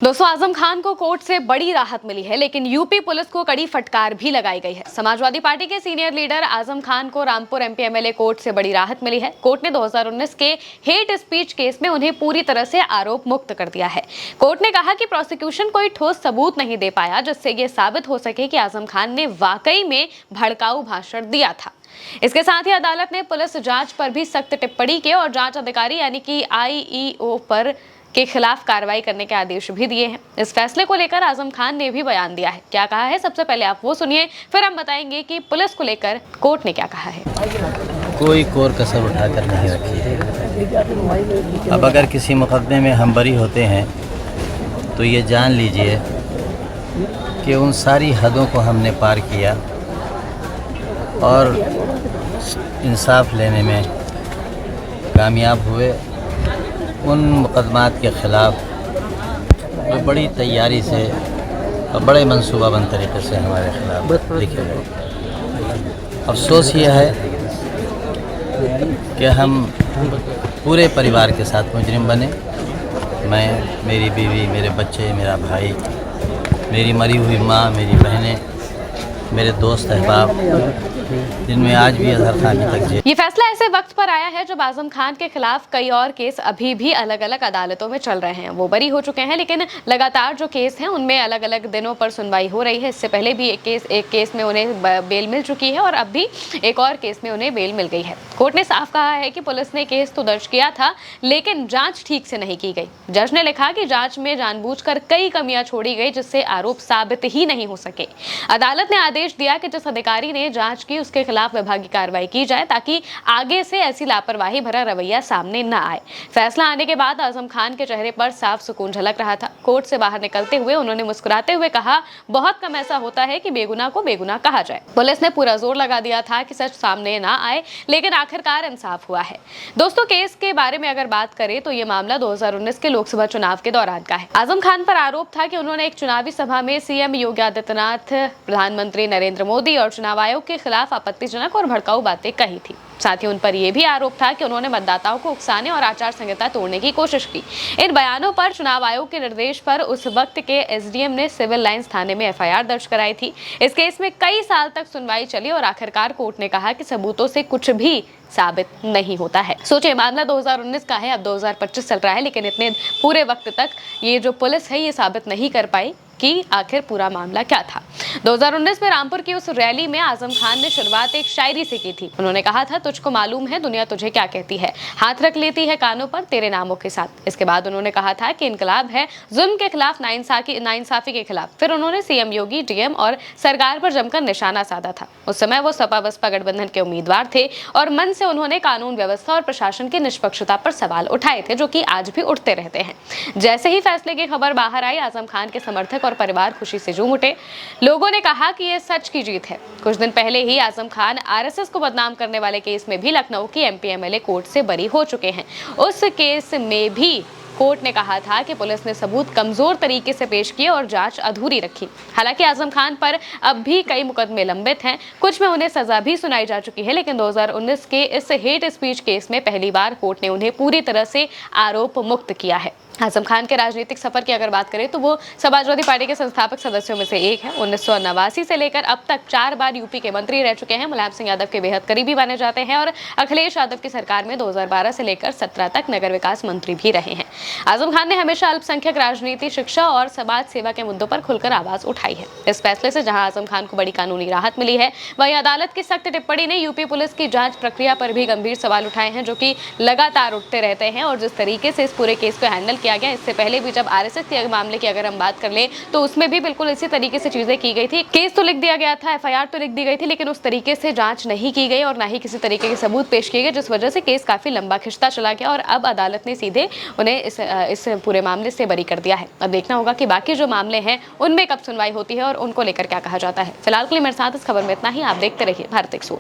दोस्तों, आजम खान को कोर्ट से बड़ी राहत मिली है, लेकिन यूपी पुलिस को कड़ी फटकार भी लगाई गई है। समाजवादी पार्टी के सीनियर लीडर आजम खान को रामपुर एमपी एमएलए कोर्ट से बड़ी राहत मिली है। कोर्ट ने 2019 के हेट स्पीच केस में उन्हें पूरी तरह से आरोप मुक्त कर दिया है। कोर्ट ने कहा कि प्रोसिक्यूशन कोई ठोस सबूत नहीं दे पाया जिससे ये साबित हो सके कि आजम खान ने वाकई में भड़काऊ भाषण दिया था। इसके साथ ही अदालत ने पुलिस जांच पर भी सख्त टिप्पणी की और जांच अधिकारी यानी कि आईईओ पर के खिलाफ कार्रवाई करने के आदेश भी दिए हैं। इस फैसले को लेकर आजम खान ने भी बयान दिया है। क्या कहा है, सबसे पहले आप वो सुनिए, फिर हम बताएंगे कि पुलिस को लेकर कोर्ट ने क्या कहा है। कोई कोर कसर उठाकर नहीं रखी है। अब अगर किसी मुकदमे में हम बरी होते हैं तो ये जान लीजिए कि उन सारी हदों को हमने पार किया और इंसाफ लेने में कामयाब हुए। उन मुकदमात के ख़िलाफ़ जो बड़ी तैयारी से और बड़े मंसूबाबंद तरीके से हमारे ख़िलाफ़ लिखे गए। अफसोस ये है कि हम पूरे परिवार के साथ मुजरिम बने। मैं, मेरी बीवी, मेरे बच्चे, मेरा भाई, मेरी मरी हुई माँ, मेरी बहनें, मेरे दोस्त अहबाब, जिनमें आज भी अजहर खान तक जेल। ये फैसला ऐसे वक्त पर आया है जब आजम खान के खिलाफ कई और केस अभी भी अलग अलग अदालतों में चल रहे हैं। वो बरी हो चुके हैं, लेकिन लगातार जो केस हैं उनमें अलग अलग दिनों पर सुनवाई हो रही है। इससे पहले भी एक केस में उन्हें बेल मिल चुकी है और अब भी एक और केस में उन्हें बेल मिल गई है। कोर्ट ने साफ कहा है कि पुलिस ने केस तो दर्ज किया था, लेकिन जांच ठीक से नहीं की गई। जज ने लिखा कि जांच में जानबूझकर कई कमियां छोड़ी गई जिससे आरोप साबित ही नहीं हो सके। अदालत ने आदेश दिया कि जिस अधिकारी ने जांच की उसके खिलाफ विभागीय कार्रवाई की जाए ताकि आगे से ऐसी लापरवाही भरा रवैया सामने न आए। फैसला आने के बाद आजम खान के चेहरे पर साफ सुकून झलक रहा था। कोर्ट से बाहर निकलते हुए उन्होंने मुस्कुराते हुए कहा, बहुत कम ऐसा होता है कि बेगुनाह को बेगुनाह कहा जाए। पुलिस ने पूरा जोर लगा दिया था कि सच सामने ना आए, लेकिन आखिरकार इंसाफ हुआ है। दोस्तों, केस के बारे में अगर बात करें तो ये मामला 2019 के लोकसभा चुनाव के दौरान का है। आजम खान पर आरोप था कि उन्होंने एक चुनावी सभा में सीएम योगी आदित्यनाथ, प्रधानमंत्री नरेंद्र मोदी और चुनाव आयोग के खिलाफ आपत्तिजनक और भड़काऊ बातें कही थी। साथ ही उन पर यह भी आरोप था कि उन्होंने मतदाताओं को उकसाने और आचार संहिता तोड़ने की कोशिश की। इन बयानों पर चुनाव आयोग के निर्देश पर उस वक्त के एसडीएम ने सिविल लाइंस थाने में एफआईआर दर्ज कराई थी। इस केस में कई साल तक सुनवाई चली और आखिरकार कोर्ट ने कहा कि सबूतों से कुछ भी साबित नहीं होता है। सोचिए, मामला 2019 का है, अब 2025 चल रहा है, लेकिन इतने पूरे वक्त तक ये जो पुलिस है ये साबित नहीं कर पाई कि आखिर पूरा मामला क्या था। 2019 में रामपुर की उस रैली में आजम खान ने शुरुआत एक शायरी से की थी। उन्होंने कहा था, तुझको मालूम है दुनिया तुझे क्या कहती है, हाथ रख लेती है कानों पर तेरे नामों के साथ। इसके बाद उन्होंने कहा था कि इनकलाब है जुल्म के खिलाफ, नाइंसाफी के खिलाफ। फिर उन्होंने सीएम योगी, डीएम और सरकार पर जमकर निशाना साधा था। उस समय वो सपा बसपा गठबंधन के उम्मीदवार थे और मन से उन्होंने कानून व्यवस्था और प्रशासन की निष्पक्षता पर सवाल उठाए थे, जो कि आज भी उठते रहते हैं। जैसे ही फैसले की खबर बाहर आई, आजम खान के समर्थक और परिवार खुशी से झूम उठे। लोगों ने कहा कि यह सच की जीत है। कुछ दिन पहले ही आजम खान आरएसएस को बदनाम करने वाले केस में भी लखनऊ की एमपी एमएलए कोर्ट से बरी हो चुके हैं। उस केस में भी कोर्ट ने कहा था कि पुलिस ने सबूत कमजोर तरीके से पेश किए और जांच अधूरी रखी। हालांकि आजम खान पर अब भी कई मुकदमे लंबित हैं, कुछ में उन्हें सजा भी सुनाई जा चुकी है, लेकिन 2019 के इस हेट स्पीच केस में पहली बार कोर्ट ने उन्हें पूरी तरह से आरोप मुक्त किया है। आजम खान के राजनीतिक सफर की अगर बात करें तो वो समाजवादी पार्टी के संस्थापक सदस्यों में से एक है। 1989 से लेकर अब तक 4 बार यूपी के मंत्री रह चुके हैं। मुलायम सिंह यादव के बेहद करीबी माने जाते हैं और अखिलेश यादव की सरकार में 2012 से लेकर 17 तक नगर विकास मंत्री भी रहे हैं। आजम खान ने हमेशा अल्पसंख्यक राजनीति, शिक्षा और समाज सेवा के मुद्दों पर खुलकर आवाज उठाई है। इस फैसले से जहां आजम खान को बड़ी कानूनी राहत मिली है, वहीं अदालत की सख्त टिप्पणी ने यूपी पुलिस की जांच प्रक्रिया पर भी गंभीर सवाल उठाए हैं, जो कि लगातार उठते रहते हैं। और जिस तरीके से इस पूरे केस को हैंडल किया गया, इससे पहले जब आरएसएस के मामले की अगर हम बात कर लें तो उसमें भी बिल्कुल इसी तरीके से चीजें की गई थी। केस तो लिख दिया गया था, एफआईआर तो लिख दी गई थी, लेकिन उस तरीके से जांच नहीं की गई और ना ही किसी तरीके के सबूत पेश किए गए, जिस वजह से केस काफी लंबा खिंचता चला गया और अब अदालत ने सीधे उन्हें इस पूरे मामले से बरी कर दिया है। अब देखना होगा कि बाकी जो मामले हैं उनमें कब सुनवाई होती है और उनको लेकर क्या कहा जाता है। फिलहाल के लिए मेरे साथ इस खबर में इतना ही। आप देखते रहिए भारत एक्सो।